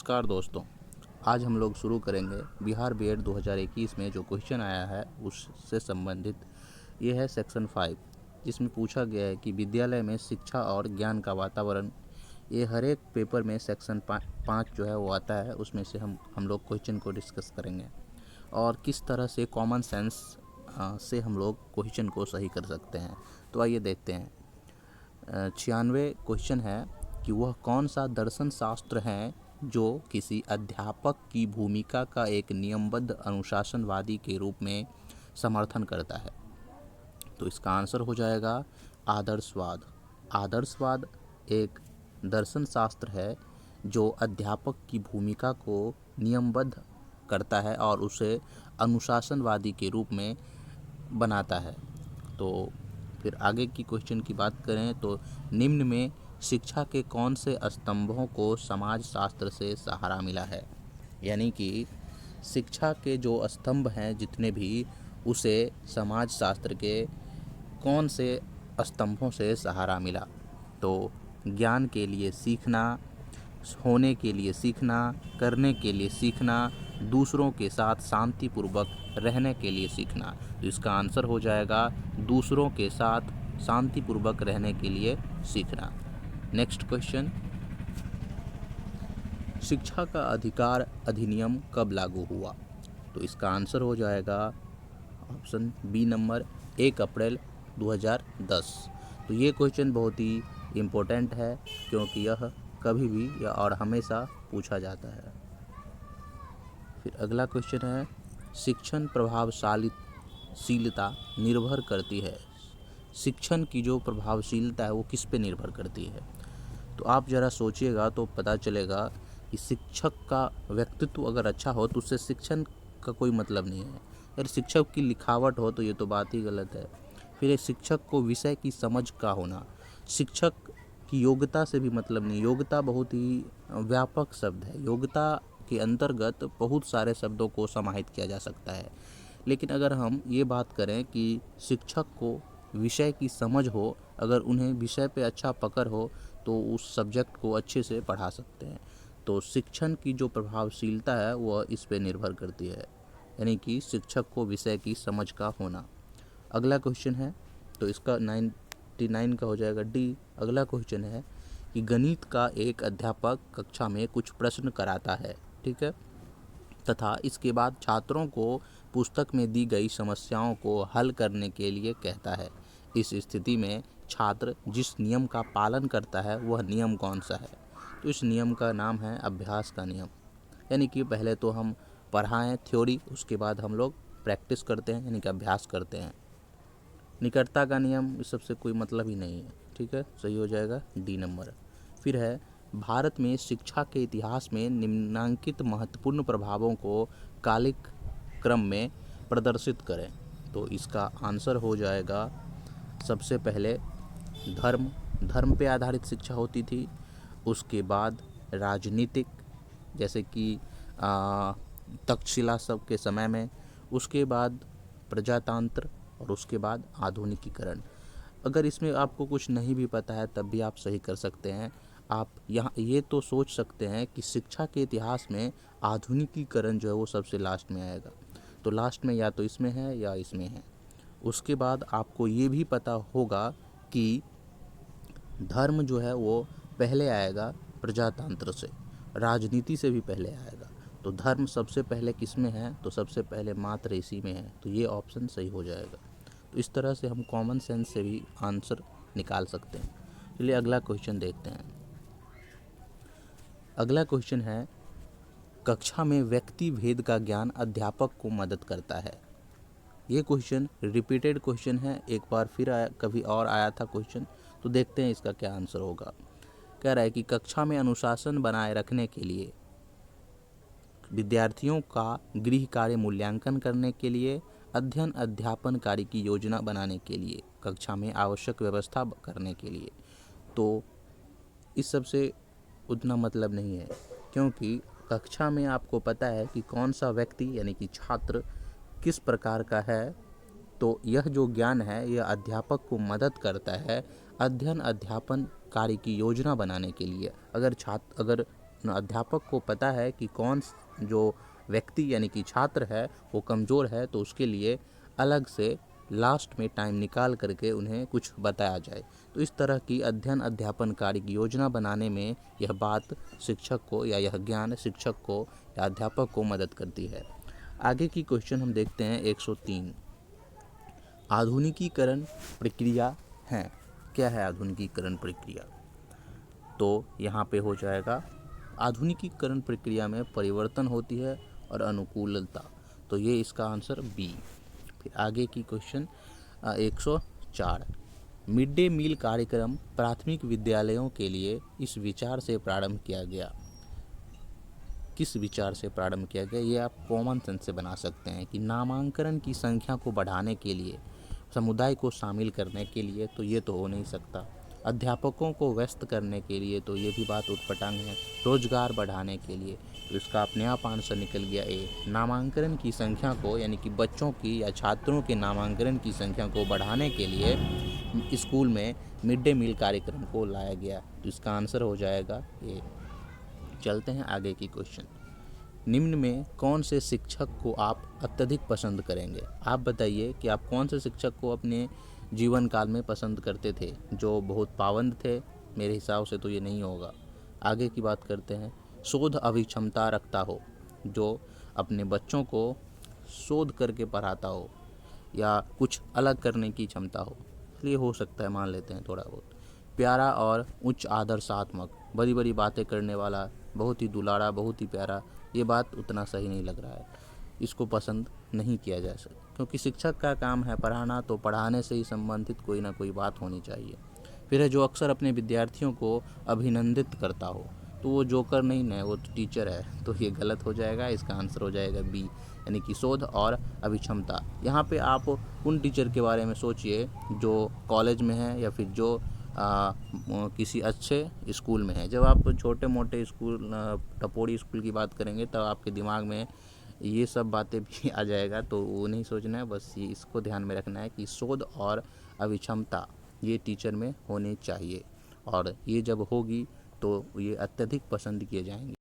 नमस्कार दोस्तों, आज हम लोग शुरू करेंगे बिहार बीएड 2021 में जो क्वेश्चन आया है उससे संबंधित। ये है सेक्शन 5, जिसमें पूछा गया है कि विद्यालय में शिक्षा और ज्ञान का वातावरण। ये हर एक पेपर में सेक्शन 5 जो है वो आता है, उसमें से हम लोग क्वेश्चन को डिस्कस करेंगे और किस तरह से कॉमन सेंस से हम लोग क्वेश्चन को सही कर सकते हैं। तो आइए देखते हैं। 96 क्वेश्चन है कि वह कौन सा दर्शन शास्त्र है जो किसी अध्यापक की भूमिका का एक नियमबद्ध अनुशासनवादी के रूप में समर्थन करता है। तो इसका आंसर हो जाएगा आदर्शवाद। आदर्शवाद एक दर्शन शास्त्र है जो अध्यापक की भूमिका को नियमबद्ध करता है और उसे अनुशासनवादी के रूप में बनाता है। तो फिर आगे की क्वेश्चन की बात करें तो निम्न में शिक्षा के कौन से स्तंभों को समाज शास्त्र से सहारा मिला है। यानी कि शिक्षा के जो स्तंभ हैं जितने भी, उसे समाज शास्त्र के कौन से स्तंभों से सहारा मिला। तो ज्ञान के लिए सीखना, होने के लिए सीखना, करने के लिए सीखना, दूसरों के साथ शांतिपूर्वक रहने के लिए सीखना। तो इसका आंसर हो जाएगा दूसरों के साथ शांतिपूर्वक रहने के लिए सीखना। नेक्स्ट क्वेश्चन, शिक्षा का अधिकार अधिनियम कब लागू हुआ। तो इसका आंसर हो जाएगा ऑप्शन बी नंबर 1 अप्रैल 2010। तो ये क्वेश्चन बहुत ही इम्पोर्टेंट है क्योंकि यह कभी भी या और हमेशा पूछा जाता है। फिर अगला क्वेश्चन है, शिक्षण प्रभावशीलता निर्भर करती है। शिक्षण की जो प्रभावशीलता है वो किस पे निर्भर करती है। तो आप ज़रा सोचिएगा तो पता चलेगा कि शिक्षक का व्यक्तित्व अगर अच्छा हो तो उससे शिक्षण का कोई मतलब नहीं है। अगर शिक्षक की लिखावट हो तो ये तो बात ही गलत है। फिर एक शिक्षक को विषय की समझ का होना, शिक्षक की योग्यता से भी मतलब नहीं। योग्यता बहुत ही व्यापक शब्द है। योग्यता के अंतर्गत बहुत सारे शब्दों को समाहित किया जा सकता है। लेकिन अगर हम ये बात करें कि शिक्षक को विषय की समझ हो, अगर उन्हें विषय पे अच्छा पकड़ हो तो उस सब्जेक्ट को अच्छे से पढ़ा सकते हैं। तो शिक्षण की जो प्रभावशीलता है वह इस पे निर्भर करती है, यानी कि शिक्षक को विषय की समझ का होना। अगला क्वेश्चन है, तो इसका 99 का हो जाएगा डी। अगला क्वेश्चन है कि गणित का एक अध्यापक कक्षा में कुछ प्रश्न कराता है, ठीक है, तथा इसके बाद छात्रों को पुस्तक में दी गई समस्याओं को हल करने के लिए कहता है। इस स्थिति में छात्र जिस नियम का पालन करता है वह नियम कौन सा है। तो इस नियम का नाम है अभ्यास का नियम। यानी कि पहले तो हम पढ़ाएं थ्योरी, उसके बाद हम लोग प्रैक्टिस करते हैं, यानी कि अभ्यास करते हैं। निकटता का नियम, इस सबसे कोई मतलब ही नहीं है, ठीक है, सही हो जाएगा डी नंबर। फिर है, भारत में शिक्षा के इतिहास में निम्नांकित महत्वपूर्ण प्रभावों को कालिक क्रम में प्रदर्शित करें। तो इसका आंसर हो जाएगा सबसे पहले धर्म पे आधारित शिक्षा होती थी। उसके बाद राजनीतिक, जैसे कि तक्षशिला सब के समय में। उसके बाद प्रजातंत्र और उसके बाद आधुनिकीकरण। अगर इसमें आपको कुछ नहीं भी पता है तब भी आप सही कर सकते हैं। आप यहाँ ये तो सोच सकते हैं कि शिक्षा के इतिहास में आधुनिकीकरण जो है वो सबसे लास्ट में आएगा। तो लास्ट में या तो इसमें है या इसमें है। उसके बाद आपको ये भी पता होगा कि धर्म जो है वो पहले आएगा प्रजातंत्र से, राजनीति से भी पहले आएगा। तो धर्म सबसे पहले किस में है, तो सबसे पहले मात्र इसी में है। तो ये ऑप्शन सही हो जाएगा। तो इस तरह से हम कॉमन सेंस से भी आंसर निकाल सकते हैं। चलिए अगला क्वेश्चन देखते हैं। अगला क्वेश्चन है, कक्षा में व्यक्ति भेद का ज्ञान अध्यापक को मदद करता है। ये क्वेश्चन रिपीटेड क्वेश्चन है, एक बार फिर आया, कभी और आया था क्वेश्चन। तो देखते हैं इसका क्या आंसर होगा। कह रहा है कि कक्षा में अनुशासन बनाए रखने के लिए, विद्यार्थियों का गृह कार्य मूल्यांकन करने के लिए, अध्ययन अध्यापन कार्य की योजना बनाने के लिए, कक्षा में आवश्यक व्यवस्था करने के लिए। तो इस सब से उतना मतलब नहीं है, क्योंकि कक्षा में आपको पता है कि कौन सा व्यक्ति यानी कि छात्र किस प्रकार का है। तो यह जो ज्ञान है यह अध्यापक को मदद करता है अध्ययन अध्यापन कार्य की योजना बनाने के लिए। अगर अध्यापक को पता है कि कौन जो व्यक्ति यानी कि छात्र है वो कमज़ोर है, तो उसके लिए अलग से लास्ट में टाइम निकाल करके उन्हें कुछ बताया जाए। तो इस तरह की अध्ययन अध्यापन कार्य की योजना बनाने में यह बात शिक्षक को या यह ज्ञान शिक्षक को या अध्यापक को मदद करती है। आगे की क्वेश्चन हम देखते हैं 103। आधुनिकीकरण प्रक्रिया है। क्या है आधुनिकीकरण प्रक्रिया? तो यहाँ पे हो जाएगा आधुनिकीकरण प्रक्रिया में परिवर्तन होती है और अनुकूलता। तो ये इसका आंसर बी। फिर आगे की क्वेश्चन 104। मिड डे मील कार्यक्रम प्राथमिक विद्यालयों के लिए इस विचार से प्रारंभ किया गया। किस विचार से प्रारंभ किया गया? ये आप कॉमन सेंस से बना सकते हैं कि नामांकन की संख्या को बढ़ाने के लिए, समुदाय को शामिल करने के लिए, तो ये तो हो नहीं सकता। अध्यापकों को व्यस्त करने के लिए, तो ये भी बात उटपटांग है। रोजगार बढ़ाने के लिए, तो इसका अपने आप आंसर निकल गया ए। नामांकन की संख्या को यानी कि बच्चों की या छात्रों के नामांकन की संख्या को बढ़ाने के लिए स्कूल में मिड डे मील कार्यक्रम को लाया गया। तो इसका आंसर हो जाएगा ए। चलते हैं आगे की क्वेश्चन। निम्न में कौन से शिक्षक को आप अत्यधिक पसंद करेंगे? आप बताइए कि आप कौन से शिक्षक को अपने जीवन काल में पसंद करते थे, जो बहुत पाबंद थे? मेरे हिसाब से तो ये नहीं होगा। आगे की बात करते हैं। शोध अभिक्षमता रखता हो, जो अपने बच्चों को शोध करके पढ़ाता हो या कुछ अलग करने की क्षमता हो, इसलिए हो सकता है, मान लेते हैं थोड़ा बहुत। प्यारा और उच्च आदर्शात्मक, बड़ी बड़ी बातें करने वाला, बहुत ही दुलारा, बहुत ही प्यारा, ये बात उतना सही नहीं लग रहा है। इसको पसंद नहीं किया जा सकता, क्योंकि शिक्षक का काम है पढ़ाना, तो पढ़ाने से ही संबंधित कोई ना कोई बात होनी चाहिए। फिर है जो अक्सर अपने विद्यार्थियों को अभिनंदित करता हो, तो वो जोकर नहीं है, वो तो टीचर है। तो ये गलत हो जाएगा, इसका आंसर हो जाएगा बी, यानी कि शोध और अभिक्षमता। यहाँ पे आप उन टीचर के बारे में सोचिए जो कॉलेज में है या फिर जो किसी अच्छे स्कूल में है। जब आप छोटे मोटे स्कूल, टपोरी स्कूल की बात करेंगे, तब आपके दिमाग में ये सब बातें भी आ जाएगा, तो वो नहीं सोचना है। बस ये इसको ध्यान में रखना है कि शोध और अभिक्षमता ये टीचर में होनी चाहिए, और ये जब होगी तो ये अत्यधिक पसंद किए जाएंगे।